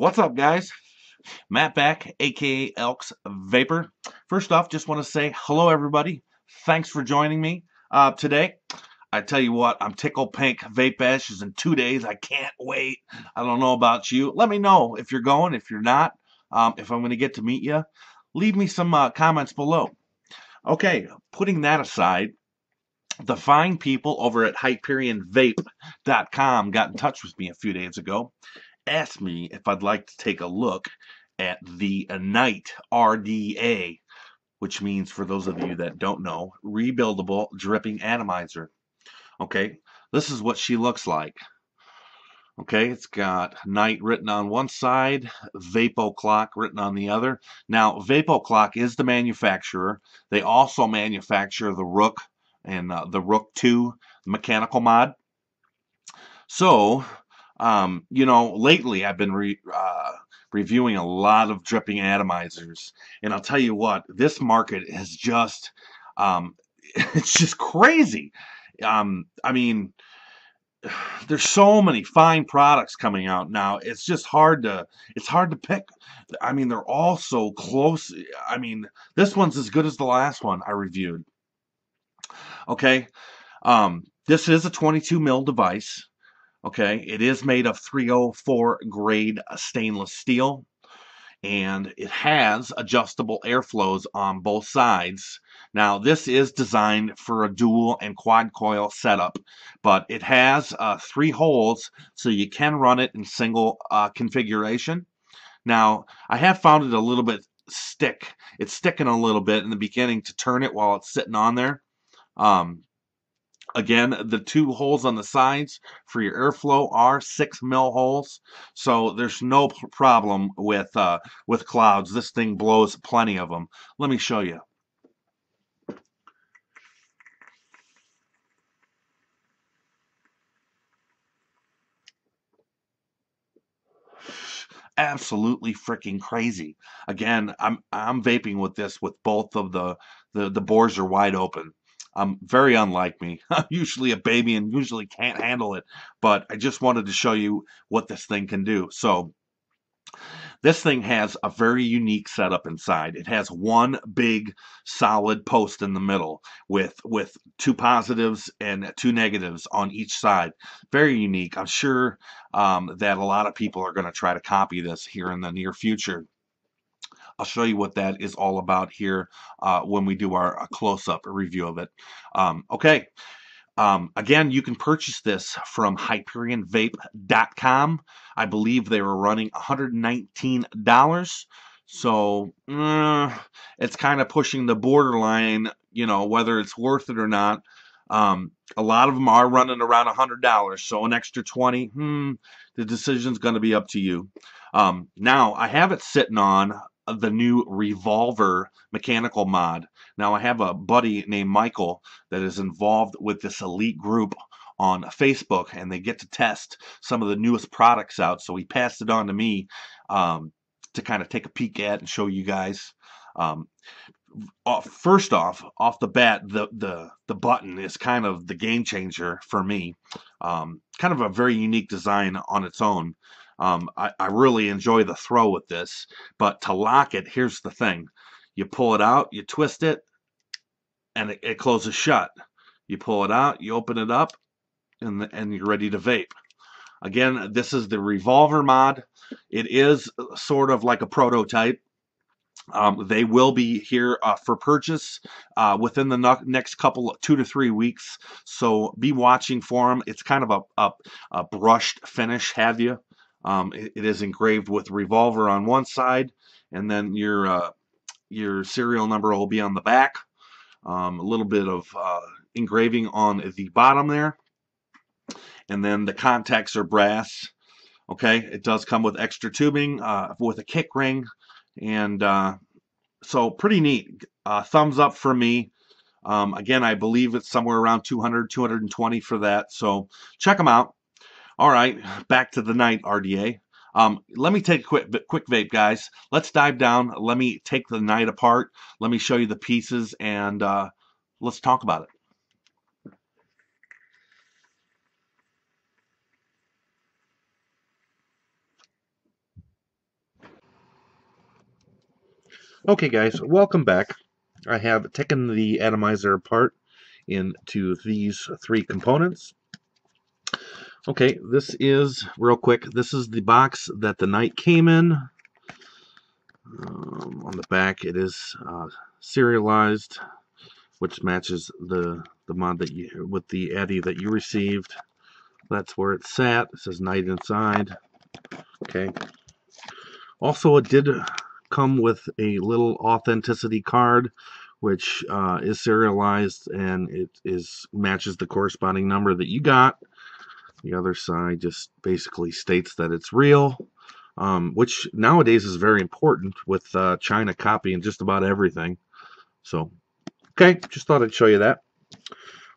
What's up, guys? Matt back, aka Elks Vapor. First off, just want to say hello, everybody. Thanks for joining me today. I tell you what, I'm tickled pink. Vape Bash is in 2 days. I can't wait. I don't know about you. Let me know if you're going, if you're not, if I'm going to get to meet you. Leave me some comments below. Okay, putting that aside, the fine people over at HyperionVape.com got in touch with me a few days ago, asked me if I'd like to take a look at the Night RDA, which means, for those of you that don't know, rebuildable dripping atomizer. Okay, this is what she looks like. Okay, it's got Night written on one side, Vapo Clock written on the other. Now, Vapo Clock is the manufacturer. They also manufacture the Rook and the Rook 2 mechanical mod. So, lately I've been reviewing a lot of dripping atomizers, and I'll tell you what, this market is just, it's just crazy. I mean, there's so many fine products coming out now. It's just it's hard to pick. I mean, they're all so close. I mean, this one's as good as the last one I reviewed. Okay, this is a 22 mil device. Okay, it is made of 304 grade stainless steel, and it has adjustable airflows on both sides. Now, this is designed for a dual and quad coil setup, but it has 3 holes, so you can run it in single configuration. Now, I have found it a little bit It's sticking a little bit in the beginning to turn it while it's sitting on there. Again, the 2 holes on the sides for your airflow are 6 mil holes, so there's no problem with clouds. This thing blows plenty of them. Let me show you. Absolutely freaking crazy. Again, I'm vaping with this with both of the bores are wide open. Very unlike me. I'm usually a baby and usually can't handle it, but I just wanted to show you what this thing can do. So this thing has a very unique setup inside. It has one big solid post in the middle with 2 positives and 2 negatives on each side. Very unique. I'm sure that a lot of people are going to try to copy this here in the near future. I'll show you what that is all about here when we do our close-up review of it. Okay. Again, you can purchase this from HyperionVape.com. I believe they were running $119. So it's kind of pushing the borderline, whether it's worth it or not. A lot of them are running around $100, so an extra 20. The decision's going to be up to you. Now, I have it sitting on the new Revolver mechanical mod. Now, I have a buddy named Michael that is involved with this elite group on Facebook, and they get to test some of the newest products out. So he passed it on to me to kind of take a peek at and show you guys. First off the bat, the button is kind of the game changer for me. Kind of a very unique design on its own. I really enjoy the throw with this, but to lock it, here's the thing. You pull it out, you twist it, and it closes shut. You pull it out, you open it up, and you're ready to vape. Again, this is the Revolver Mod. It is sort of like a prototype. They will be here for purchase within the next couple, 2 to 3 weeks. So be watching for them. It's kind of a brushed finish, have you? It is engraved with Revolver on one side, and then your serial number will be on the back. A little bit of engraving on the bottom there, and then the contacts are brass. Okay, it does come with extra tubing with a kick ring, and so pretty neat. Thumbs up for me. Again, I believe it's somewhere around 200, 220 for that. So check them out. All right, back to the Night RDA. Let me take a quick vape, guys. Let's dive down. Let me take the Night apart. Let me show you the pieces, and let's talk about it. Okay guys, welcome back. I have taken the atomizer apart into these three components. Okay, this is, real quick, this is the box that the Night came in. On the back it is serialized, which matches the mod that you, with the Addy that you received. That's where it sat. It says Night inside. Okay. Also, it did come with a little authenticity card, which is serialized, and it matches the corresponding number that you got. The other side just basically states that it's real, which nowadays is very important with China copying just about everything. So, okay, just thought I'd show you that.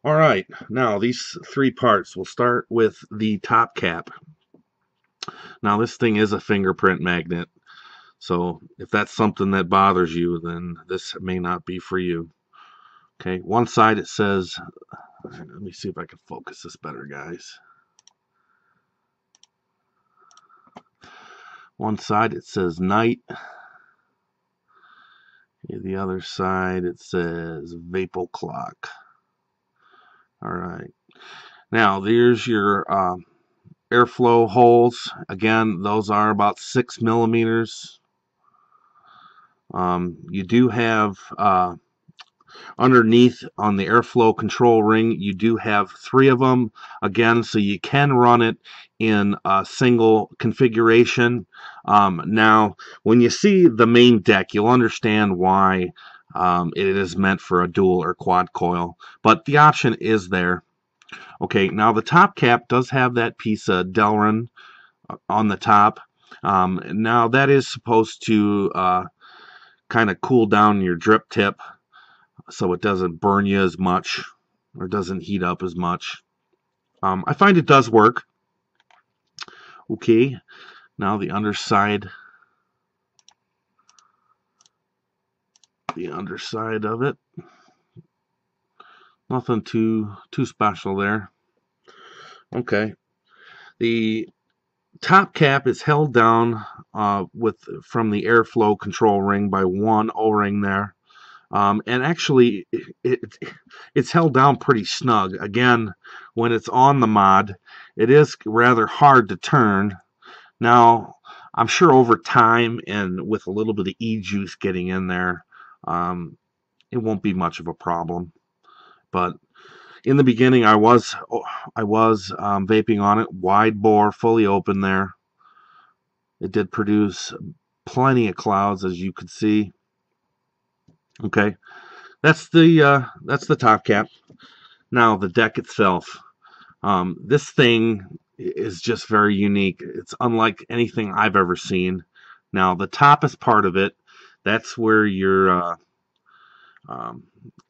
All right, now these three parts. We'll start with the top cap. Now this thing is a fingerprint magnet, so if that's something that bothers you, then this may not be for you. Okay, one side it says, let me see if I can focus this better, guys. One side it says Night. The other side it says Vape Clock. All right. Now there's your airflow holes. Again, those are about 6 millimeters. You do have underneath on the airflow control ring, you do have 3 of them. Again, so you can run it in a single configuration. Now, when you see the main deck, you'll understand why it is meant for a dual or quad coil, but the option is there. Okay, now the top cap does have that piece of Delrin on the top. Now that is supposed to kind of cool down your drip tip so it doesn't burn you as much or doesn't heat up as much. I find it does work. Okay, now the underside of it. Nothing too special there. Okay, the top cap is held down from the airflow control ring by one O-ring there. And actually it's held down pretty snug. Again, when it's on the mod, it is rather hard to turn. Now, I'm sure over time and with a little bit of e-juice getting in there, it won't be much of a problem. But in the beginning, I was vaping on it, wide bore, fully open there. It did produce plenty of clouds, as you could see. Okay, that's the top cap. Now the deck itself. This thing is just very unique. It's unlike anything I've ever seen. Now the top is part of it. That's where your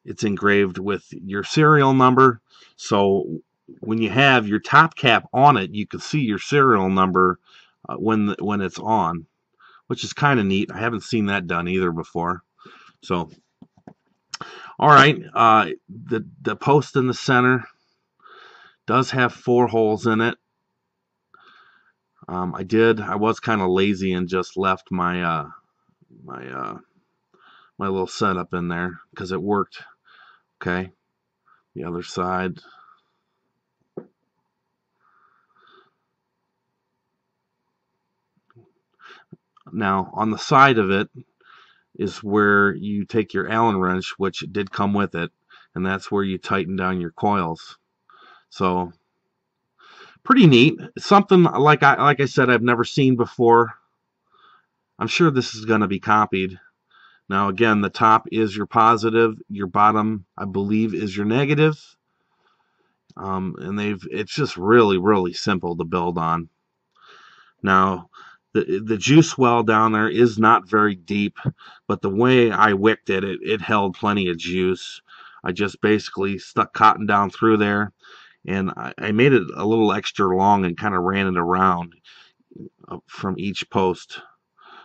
it's engraved with your serial number. So when you have your top cap on it, you can see your serial number when it's on, which is kind of neat. I haven't seen that done either before. So, all right, the post in the center does have 4 holes in it. I was kind of lazy and just left my my little setup in there because it worked. Okay, the other side. Now on the side of it is where you take your Allen wrench, which did come with it, and that's where you tighten down your coils. So pretty neat. Something like I said, I've never seen before. I'm sure this is going to be copied. Now again, the top is your positive, your bottom, I believe, is your negative. And it's just really simple to build on. Now the juice well down there is not very deep, but the way I wicked it held plenty of juice. I just basically stuck cotton down through there, and I made it a little extra long and kind of ran it around from each post.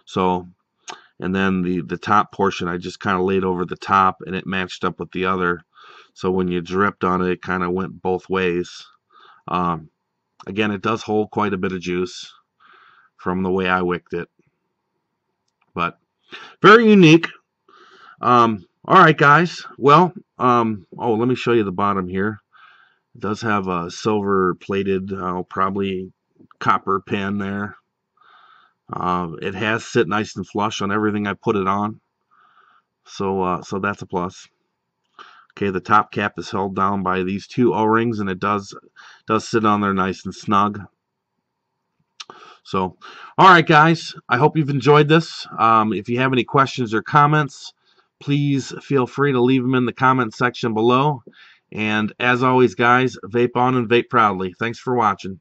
So, and then the top portion I just kind of laid over the top, and it matched up with the other. So when you dripped on it, it kind of went both ways. Again, it does hold quite a bit of juice from the way I wicked it. But Very unique. All right, guys. Well, let me show you the bottom here. It does have a silver plated, probably copper pin there. It has sit nice and flush on everything I put it on. So that's a plus. Okay, the top cap is held down by these two O-rings, and it does sit on there nice and snug. So, all right, guys, I hope you've enjoyed this. If you have any questions or comments, please feel free to leave them in the comment section below. And as always, guys, vape on and vape proudly. Thanks for watching.